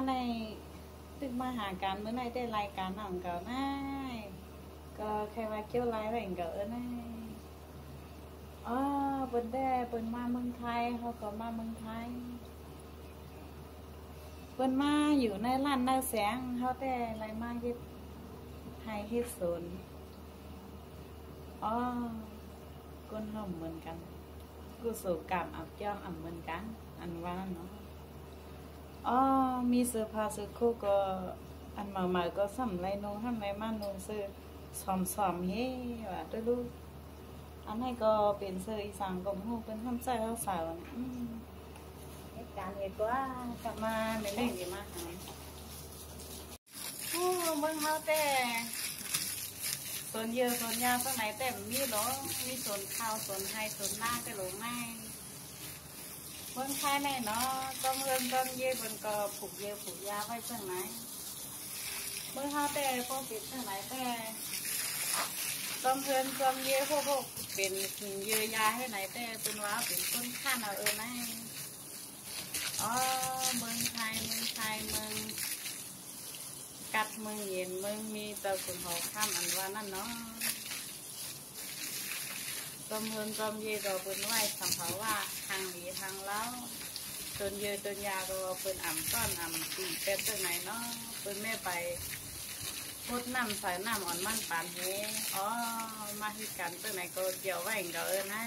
ในตึกมาหาการเมื่อไหร่ได้รายการหนังเก่าน่ายก็ใครว่าเกี่ยวไรอะไรเก่าน่ายอ๋อเปิ้นได้เปิ้นมาเมืองไทยเขาก็มาเมืองไทยเปิ้นมาอยู่ในร้านนาแสงเขาแต่ไรมาเฮ็ดไทยเฮ็ดสวนอ๋อก้นเฮาเหมือนกันกุศลกรรมอับย่องเหมือนกันอันว่าเนาะอ๋อมีเสื้อผ้าเสื้อคู่ก็อันใหม่ๆก็สำไรนุ่งทำไรมานุ่งเสื้อสอมๆเฮ้ว่าด้วยลูกอันนี้ก็เป็นเสื้ออีสานก็ฮู้เป็นคำใส่เขาสาวเหตุการณ์เฮ็ดว่ากลับมาในเรื่องนี้มาหาโอ้เบิ่งเฮาแต่สวนเยอะสวนยาสมัยแต่มีหรอมีสวนข้าวสวนไร่สวนนาก็หลงในเมืองไทยแน่เนาะต้องเริ่มต้นเย่บนก็ปลูกเยอะปลูกยาไว้เพื่อไหนเมื่อเขาแต่พวกปิดเพื่อไหนแต่ต้องเพื่อนต้องเยอะพวกเป็นเยอะยาให้ไหนแต่เป็นว้าเป็นต้นข้านเอาไหมอ๋อเมืองไทยเมืองกัดเมืองเย็นเมืองมีเตาขุนหอข้ามอันว่านั่นเนาะจมเฮินจมเยก็เป็นไหวสัมภาว่าทางนี้ทางเล้าจนเยจนยาก็เป็นอ่ำก้อนอ่ำตีเป็ดตัวไหนเนาะเป็นแม่ไปพุดน้ำใส่น้ำอ่อนมันปานเฮอ๋อมาที่กันตัวไหนก็เกี่ยวไว้ก็ให้